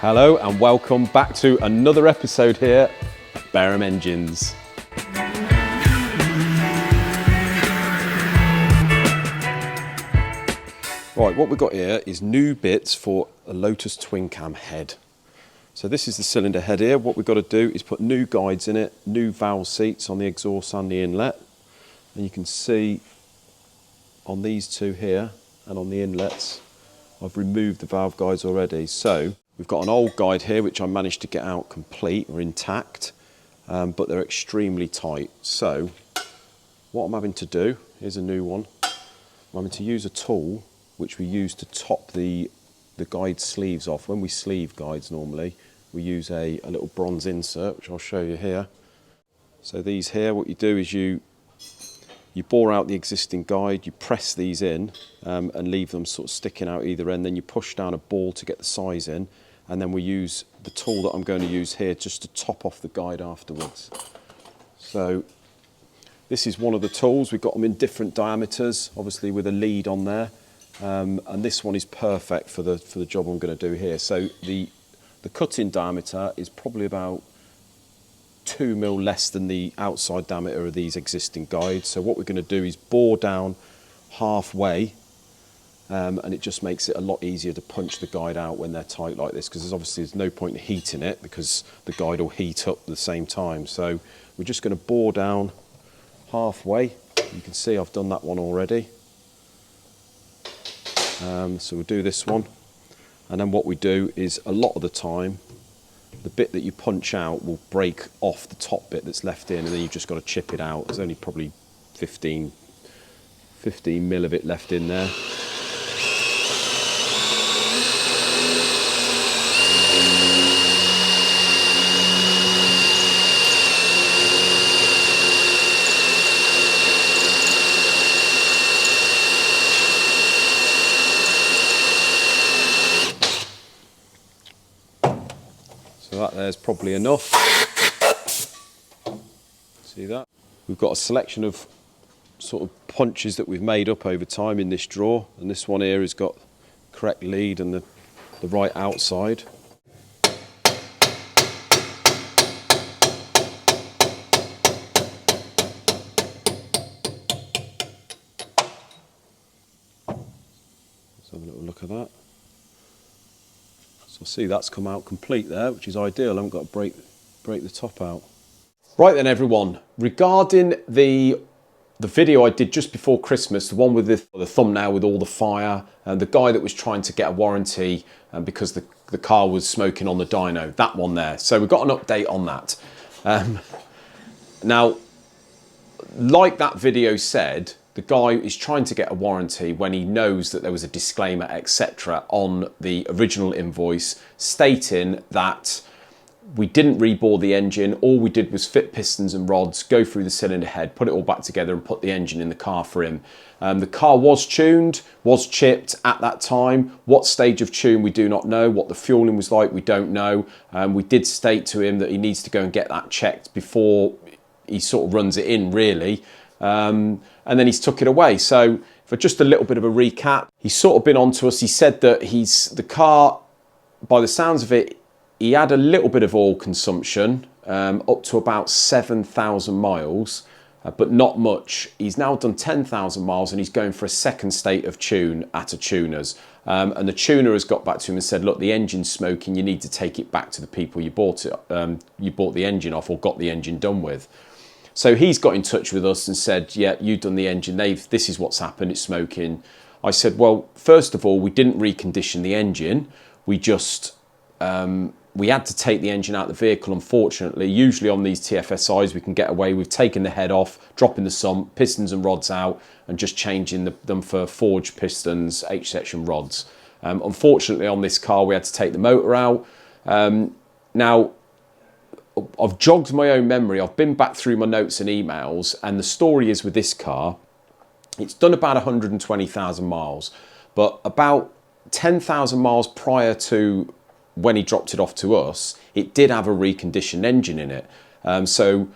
Hello and welcome back to another episode here at Barham Engines. Right, what we've got here is new bits for a Lotus twin cam head. So this is the cylinder head here. What we've got to do is put new guides in it, new valve seats on the exhaust and the inlet. And you can see on these two here and on the inlets, I've removed the valve guides already. So we've got an old guide here which I managed to get out complete or intact, but they're extremely tight. So what I'm having to do, here's a new one, I'm having to use a tool which we use to top the guide sleeves off. When we sleeve guides normally, we use a little bronze insert, which I'll show you here. So these here, what you do is you bore out the existing guide, you press these in and leave them sort of sticking out either end, then you push down a ball to get the size in, and then we use the tool that I'm going to use here just to top off the guide afterwards. So this is one of the tools. We've got them in different diameters, obviously with a lead on there. And this one is perfect for the job I'm going to do here. So the cut-in diameter is probably about 2 mil less than the outside diameter of these existing guides. So what we're going to do is bore down halfway, and it just makes it a lot easier to punch the guide out when they're tight like this, because there's no point in heating it because the guide will heat up at the same time. So we're just going to bore down halfway. You can see I've done that one already. So we'll do this one, and then what we do is a lot of the time the bit that you punch out will break off the top bit that's left in, and then you've just got to chip it out. There's only probably 15 mil of it left in there. So that there's probably enough. See that? We've got a selection of sort of punches that we've made up over time in this drawer, and this one here has got correct lead and the right outside. Let's have a little look at that. So see, that's come out complete there, which is ideal. I haven't got to break the top out. Right then, everyone, regarding the video I did just before Christmas, the one with the thumbnail with all the fire, and the guy that was trying to get a warranty because the car was smoking on the dyno, that one there. So we've got an update on that. Now, like that video said, the guy is trying to get a warranty when he knows that there was a disclaimer, etc., on the original invoice stating that we didn't rebore the engine. All we did was fit pistons and rods, go through the cylinder head, put it all back together and put the engine in the car for him. The car was tuned, was chipped at that time. What stage of tune we do not know. What the fueling was like we don't know. We did state to him that he needs to go and get that checked before he sort of runs it in, really. And then he's took it away. So for just a little bit of a recap, he's sort of been on to us. He said that the car, by the sounds of it, he had a little bit of oil consumption, up to about 7,000 miles, but not much. He's now done 10,000 miles and he's going for a second state of tune at a tuner's. And the tuner has got back to him and said, look, the engine's smoking, you need to take it back to the people you bought the engine off or got the engine done with. So he's got in touch with us and said, yeah, you've done the engine, this is what's happened, it's smoking. I said, well, first of all, we didn't recondition the engine. We just, we had to take the engine out of the vehicle, unfortunately. Usually on these TFSIs, we can get away with taking the head off, dropping the sump, pistons and rods out, and just changing them for forged pistons, H-section rods. Unfortunately, on this car, we had to take the motor out. Now, I've jogged my own memory. I've been back through my notes and emails, and the story is with this car, it's done about 120,000 miles, but about 10,000 miles prior to when he dropped it off to us, it did have a reconditioned engine in it. So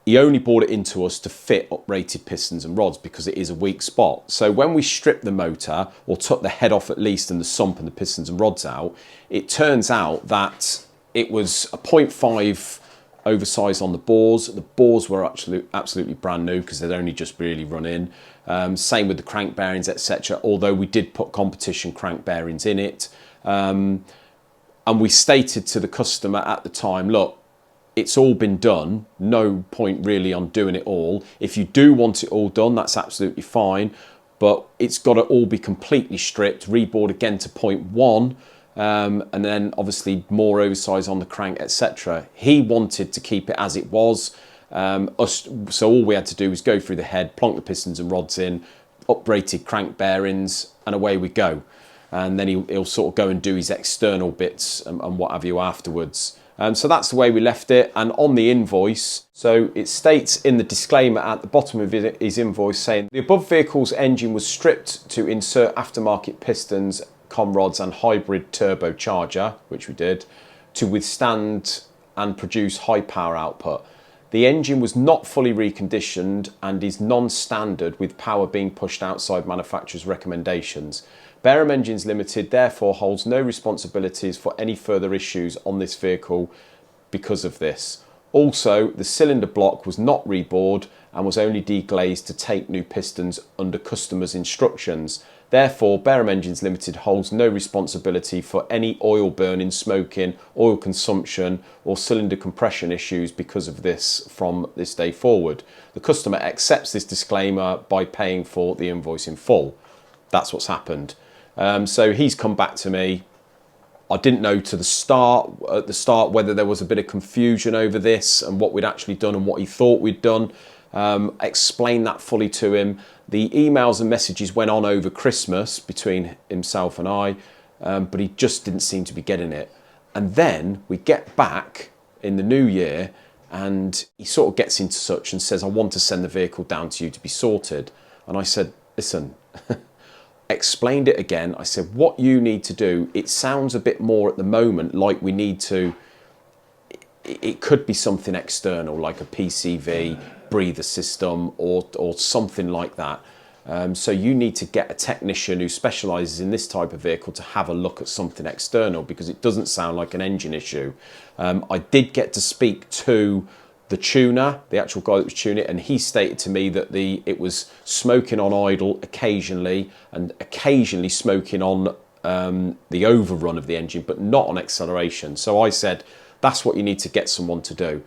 he only brought it into us to fit uprated pistons and rods because it is a weak spot. So when we stripped the motor, or took the head off at least and the sump and the pistons and rods out, it turns out that it was a 0.5 oversize on the bores. The bores were actually absolutely brand new because they'd only just really run in. Same with the crank bearings, etc. Although we did put competition crank bearings in it. And we stated to the customer at the time, look, it's all been done. No point really on doing it all. If you do want it all done, that's absolutely fine. But it's got to all be completely stripped, rebored again to 0.1. And then obviously more oversize on the crank, etc. He wanted to keep it as it was. So all we had to do was go through the head, plonk the pistons and rods in, uprated crank bearings, and away we go. And then he'll sort of go and do his external bits and what have you afterwards. So that's the way we left it. And on the invoice, so it states in the disclaimer at the bottom of his invoice saying, the above vehicle's engine was stripped to insert aftermarket pistons, com rods and hybrid turbocharger, which we did, to withstand and produce high power output. The engine was not fully reconditioned and is non-standard, with power being pushed outside manufacturer's recommendations. Barham Engines Limited therefore holds no responsibilities for any further issues on this vehicle because of this. Also, the cylinder block was not rebored and was only deglazed to take new pistons under customer's instructions. Therefore, Barham Engines Limited holds no responsibility for any oil burning, smoking, oil consumption or cylinder compression issues because of this from this day forward. The customer accepts this disclaimer by paying for the invoice in full. That's what's happened. So he's come back to me. I didn't know at the start whether there was a bit of confusion over this and what we'd actually done and what he thought we'd done. Explained that fully to him. The emails and messages went on over Christmas between himself and I, but he just didn't seem to be getting it. And then we get back in the new year and he sort of gets into touch and says, I want to send the vehicle down to you to be sorted. And I said, listen, explained it again. I said, what you need to do, it sounds a bit more at the moment like we need to, it could be something external like a PCV, breather system or something like that. So you need to get a technician who specialises in this type of vehicle to have a look at something external because it doesn't sound like an engine issue. I did get to speak to the tuner, the actual guy that was tuning it, and he stated to me that it was smoking on idle occasionally and occasionally smoking on the overrun of the engine, but not on acceleration. So I said, that's what you need to get someone to do.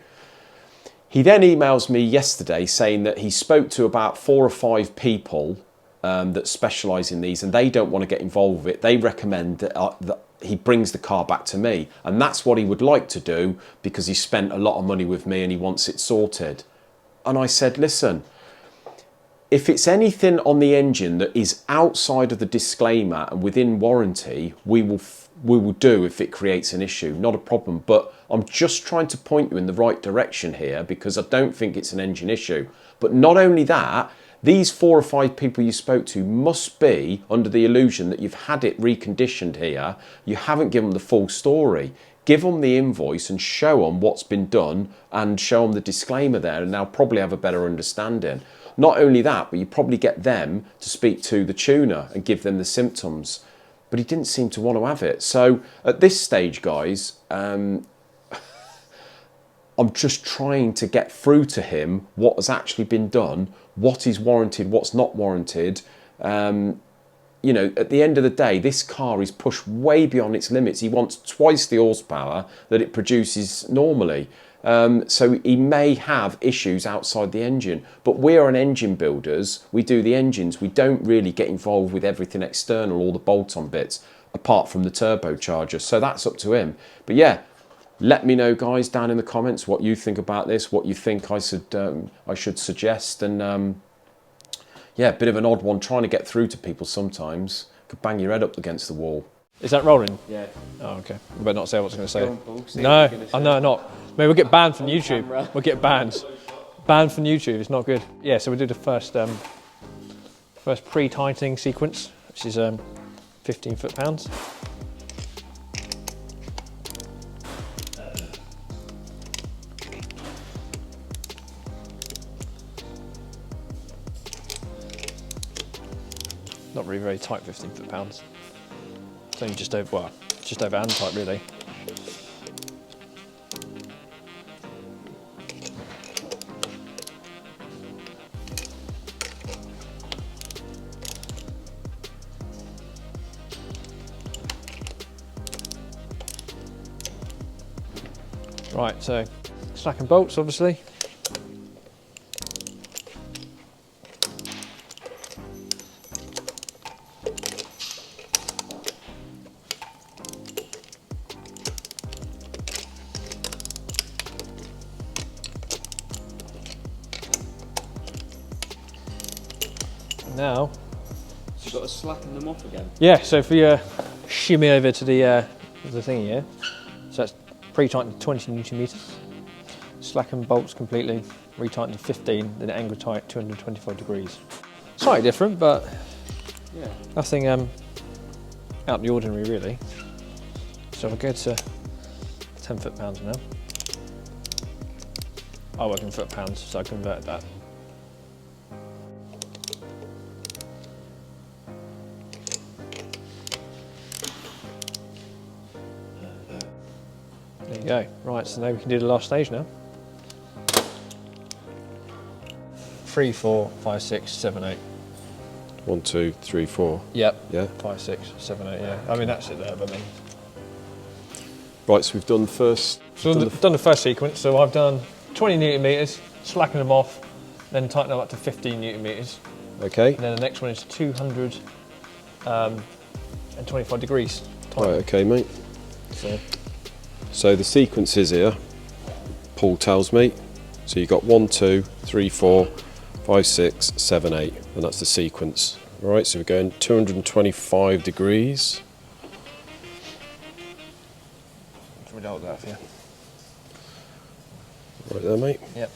He then emails me yesterday saying that he spoke to about 4 or 5 people that specialise in these and they don't want to get involved with it. They recommend that he brings the car back to me, and that's what he would like to do because he spent a lot of money with me and he wants it sorted. And I said, listen, if it's anything on the engine that is outside of the disclaimer and within warranty, we will do if it creates an issue, not a problem. But I'm just trying to point you in the right direction here because I don't think it's an engine issue. But not only that, these 4 or 5 people you spoke to must be under the illusion that you've had it reconditioned here. You haven't given them the full story. Give them the invoice and show them what's been done and show them the disclaimer there, and they'll probably have a better understanding. Not only that, but you probably get them to speak to the tuner and give them the symptoms. But he didn't seem to want to have it. So at this stage, guys, I'm just trying to get through to him what has actually been done, what is warranted, what's not warranted. You know, at the end of the day, this car is pushed way beyond its limits. He wants twice the horsepower that it produces normally. So he may have issues outside the engine, but we are an engine builders. We do the engines. We don't really get involved with everything external, all the bolt-on bits, apart from the turbocharger. So that's up to him. But yeah, let me know, guys, down in the comments what you think about this, what you think I should suggest. And yeah, a bit of an odd one trying to get through to people sometimes. Could bang your head up against the wall. Is that rolling? Yeah. Oh, okay. I better not say what I was going to say. On, No, I know not. Maybe we'll get banned from YouTube. We'll get banned. Banned from YouTube. It's not good. Yeah. So we do the first pre-tightening sequence, which is 15 foot-pounds. not really very tight 15 foot-pounds. It's only just over, well, just over hand tight really. Right, so slack and bolts obviously. Now, you've got to slacken them off again. yeah. So if we shimmy over to the thing here, so that's pre-tightened to 20 Newton meters, slacken bolts completely, retightened to 15, then angle tight 225 degrees. Slightly different, but yeah, nothing out of the ordinary really. So we'll go to 10 foot-pounds now. I work in foot-pounds, so I converted that. There you go. Right, so now we can do the last stage now. 3, 4, 5, 6, 7, 8. 1, 2, 3, 4. Yep. Yeah. 5, 6, 7, 8. Yeah. I mean that's it there, but I mean. Right, so we've done the first. So we've done the first sequence. So I've done 20 Newton meters, slacken them off, then tighten them up to 15 Newton meters. Okay. And then the next one is 225 degrees. Right, okay, mate. So So the sequence is here, Paul tells me. So you've got 1, 2, 3, 4, 5, 6, 7, 8, and that's the sequence. All right, so we're going 225 degrees. should we hold that for you? Right there, mate. Yep.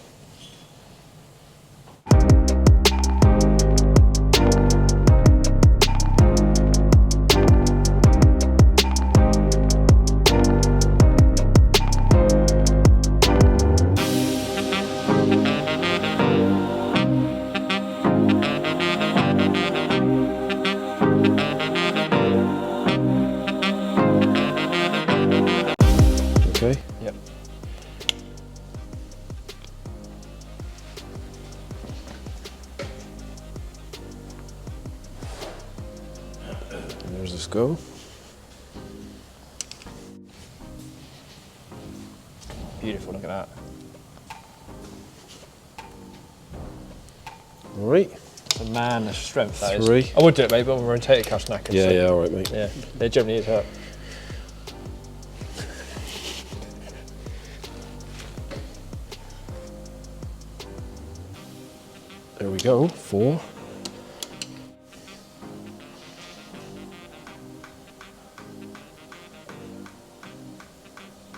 Okay. Yep. And there's this go. Beautiful, look at that. All right. It's a man of strength, that 3. is. I would do it, mate, but I'm a rotator cuff knacker. Yeah, so. yeah, all right, mate. Yeah, they generally is hurt. There we go, 4.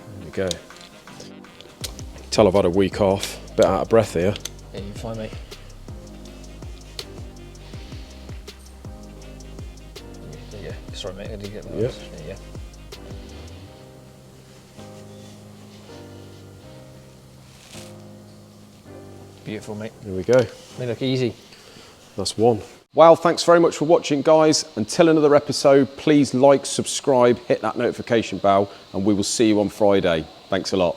There we go. Tell I've had a week off, bit out of breath here. Yeah, you're fine, mate. There you go. Sorry, mate, I did get that. Yep. There you go. Beautiful, mate. There we go. They look easy. That's 1. Well, thanks very much for watching, guys. Until another episode, please like, subscribe, hit that notification bell, and we will see you on Friday. Thanks a lot.